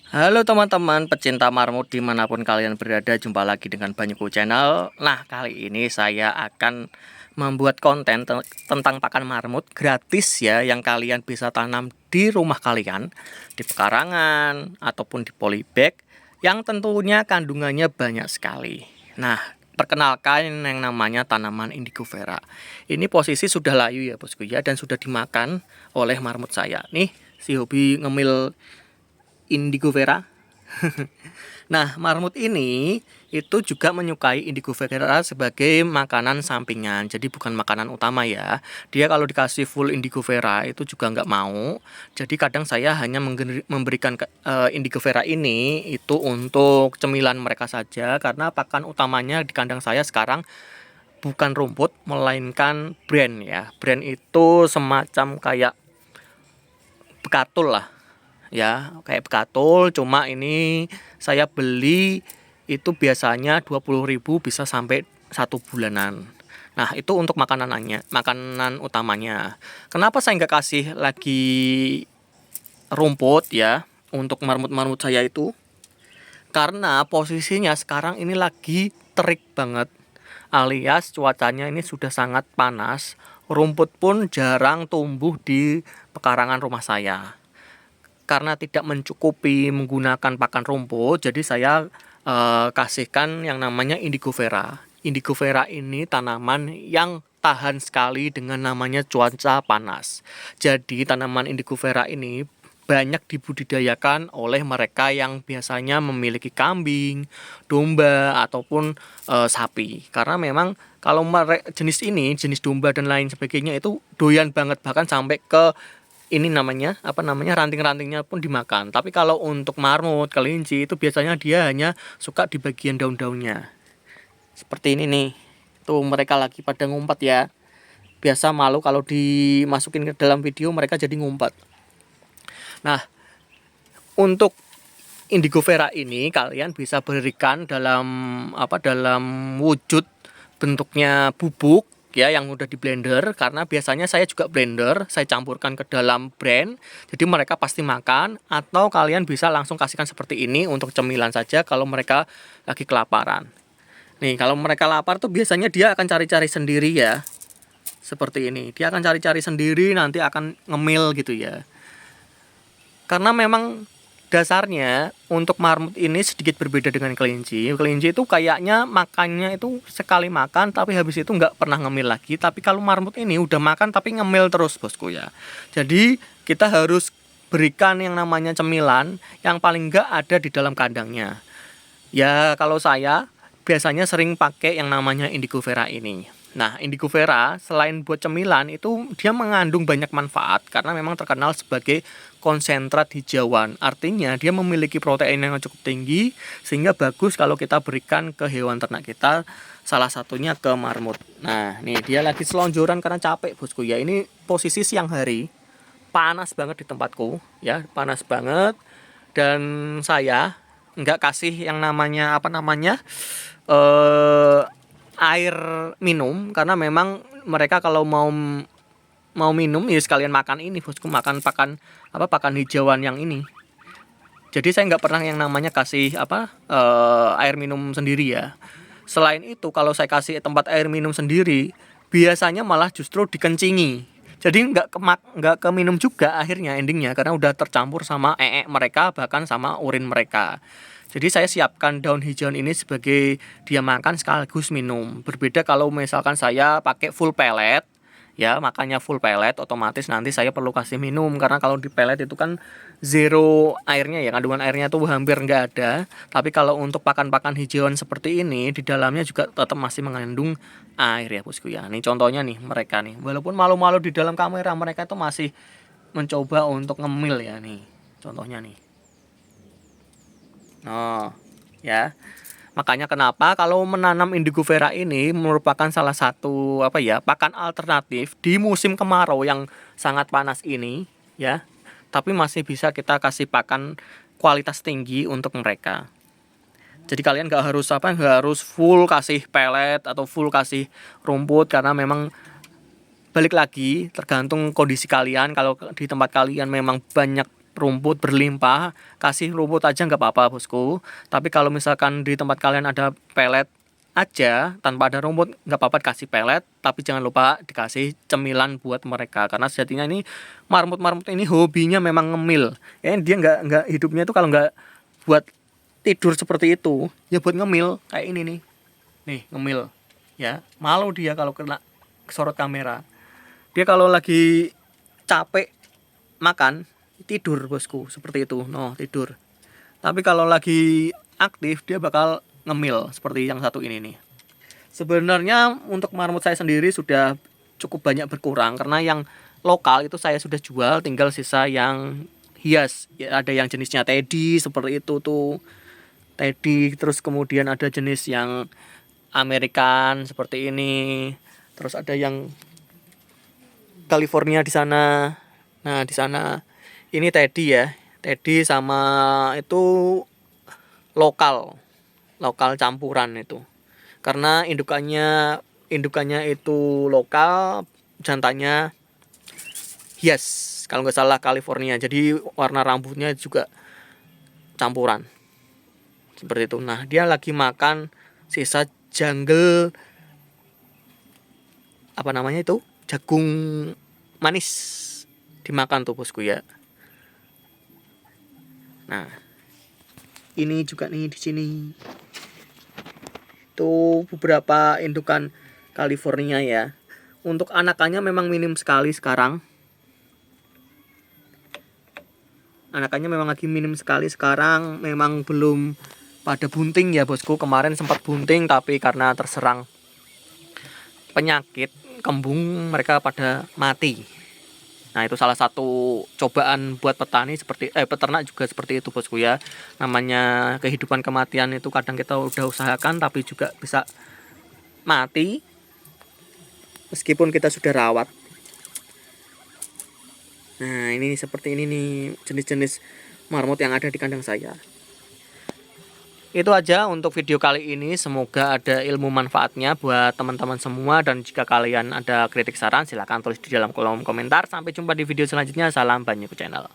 Halo teman-teman pecinta marmut dimanapun kalian berada, jumpa lagi dengan Banyuku Channel. Nah, kali ini saya akan membuat konten tentang pakan marmut gratis ya, yang kalian bisa tanam di rumah kalian, di pekarangan ataupun di polybag, yang tentunya kandungannya banyak sekali. Nah, perkenalkan yang namanya tanaman indigo vera. Ini posisi sudah layu ya bosku ya, dan sudah dimakan oleh marmut saya. Nih, si hobi ngemil indigo vera. Nah, marmut ini itu juga menyukai indigo vera sebagai makanan sampingan. Jadi bukan makanan utama ya. Dia kalau dikasih full indigo vera itu juga nggak mau. Jadi kadang saya hanya memberikan indigo vera ini itu untuk cemilan mereka saja, karena pakan utamanya di kandang saya sekarang bukan rumput melainkan brand ya. Brand itu semacam kayak bekatul lah ya, kayak bekatul, cuma ini saya beli itu biasanya 20.000 bisa sampai 1 bulanan. Nah, itu untuk makanan utamanya. Kenapa saya nggak kasih lagi rumput ya untuk marmut-marmut saya itu? Karena posisinya sekarang ini lagi terik banget, alias cuacanya ini sudah sangat panas. Rumput pun jarang tumbuh di pekarangan rumah saya. Karena tidak mencukupi menggunakan pakan rumput, jadi saya kasihkan yang namanya indigo vera. Indigo vera ini tanaman yang tahan sekali dengan namanya cuaca panas. Jadi tanaman indigo vera ini banyak dibudidayakan oleh mereka yang biasanya memiliki kambing, domba ataupun sapi. Karena memang kalau jenis ini, jenis domba dan lain sebagainya itu doyan banget, bahkan sampai ke ini namanya ranting-rantingnya pun dimakan. Tapi kalau untuk marmut, kelinci itu biasanya dia hanya suka di bagian daun-daunnya. Seperti ini nih. Tuh mereka lagi pada ngumpet ya. Biasa malu kalau dimasukin ke dalam video mereka jadi ngumpet. Nah, untuk indigo vera ini kalian bisa berikan dalam wujud bentuknya bubuk ya, yang udah di blender, karena biasanya saya juga blender, saya campurkan ke dalam brand, jadi mereka pasti makan. Atau kalian bisa langsung kasihkan seperti ini untuk cemilan saja kalau mereka lagi kelaparan. Nih, kalau mereka lapar tuh biasanya dia akan cari-cari sendiri ya, seperti ini. Dia akan cari-cari sendiri, nanti akan ngemil gitu ya. Karena memang dasarnya untuk marmut ini sedikit berbeda dengan kelinci. Kelinci itu kayaknya makannya itu sekali makan tapi habis itu nggak pernah ngemil lagi. Tapi kalau marmut ini udah makan tapi ngemil terus bosku ya. Jadi kita harus berikan yang namanya cemilan yang paling nggak ada di dalam kandangnya. Ya kalau saya biasanya sering pakai yang namanya indigo vera ini. Nah, indigo vera selain buat cemilan itu dia mengandung banyak manfaat karena memang terkenal sebagai konsentrat hijauan. Artinya dia memiliki protein yang cukup tinggi sehingga bagus kalau kita berikan ke hewan ternak kita, salah satunya ke marmut. Nah, nih dia lagi selonjoran karena capek bosku ya. Ini posisi siang hari. Panas banget di tempatku ya, panas banget, dan saya nggak kasih yang namanya eh air minum, karena memang mereka kalau mau minum ya sekalian makan ini bosku, makan pakan hijauan yang ini. Jadi saya nggak pernah yang namanya kasih air minum sendiri ya. Selain itu kalau saya kasih tempat air minum sendiri, biasanya malah justru dikencingi. Jadi nggak ke minum juga akhirnya endingnya, karena udah tercampur sama mereka, bahkan sama urin mereka. Jadi saya siapkan daun hijauan ini sebagai dia makan sekaligus minum. Berbeda kalau misalkan saya pakai full pellet ya, makannya full pellet, otomatis nanti saya perlu kasih minum, karena kalau di pellet itu kan zero airnya ya, kandungan airnya tuh hampir nggak ada. Tapi kalau untuk pakan-pakan hijauan seperti ini, di dalamnya juga tetap masih mengandung air ya bosku ya. Nih contohnya nih mereka nih, walaupun malu-malu di dalam kamera, mereka itu masih mencoba untuk ngemil ya. Nih contohnya nih. Oh ya, makanya kenapa kalau menanam indigo vera ini merupakan salah satu pakan alternatif di musim kemarau yang sangat panas ini ya. Tapi masih bisa kita kasih pakan kualitas tinggi untuk mereka. Jadi kalian nggak harus full kasih pelet atau full kasih rumput, karena memang balik lagi tergantung kondisi kalian. Kalau di tempat kalian memang banyak rumput berlimpah, kasih rumput aja nggak apa-apa bosku. Tapi kalau misalkan di tempat kalian ada pelet aja tanpa ada rumput, nggak apa-apa kasih pelet, tapi jangan lupa dikasih cemilan buat mereka, karena sejatinya ini marmut-marmut ini hobinya memang ngemil ya. Dia nggak hidupnya itu kalau nggak buat tidur seperti itu ya buat ngemil kayak ini nih ngemil ya. Malu dia kalau kena sorot kamera. Dia kalau lagi capek makan tidur bosku, seperti itu. No, tidur. Tapi kalau lagi aktif dia bakal ngemil seperti yang satu ini nih. Sebenarnya untuk marmut saya sendiri sudah cukup banyak berkurang, karena yang lokal itu saya sudah jual, tinggal sisa yang hias ya. Ada yang jenisnya teddy seperti itu tuh, teddy. Terus kemudian ada jenis yang American seperti ini. Terus ada yang California di sana. Nah, di sana ini teddy ya. Teddy sama itu lokal campuran itu. Karena indukannya itu lokal, jantannya hias. Kalau nggak salah California. Jadi warna rambutnya juga campuran. Seperti itu. Nah, dia lagi makan sisa jungle, apa namanya itu? Jagung manis. Dimakan tuh bosku ya. Nah, ini juga nih di sini. Itu beberapa indukan California ya. Untuk anakannya memang minim sekali sekarang. Anakannya memang lagi minim sekali sekarang. Memang belum pada bunting ya bosku. Kemarin sempat bunting tapi karena terserang penyakit kembung mereka pada mati. Nah, itu salah satu cobaan buat petani seperti peternak juga seperti itu bosku ya. Namanya kehidupan kematian itu kadang kita udah usahakan tapi juga bisa mati meskipun kita sudah rawat. Nah, ini seperti ini nih jenis-jenis marmut yang ada di kandang saya. Itu aja untuk video kali ini. Semoga ada ilmu manfaatnya buat teman-teman semua. Dan jika kalian ada kritik saran silahkan tulis di dalam kolom komentar. Sampai jumpa di video selanjutnya. Salam Banyu Channel.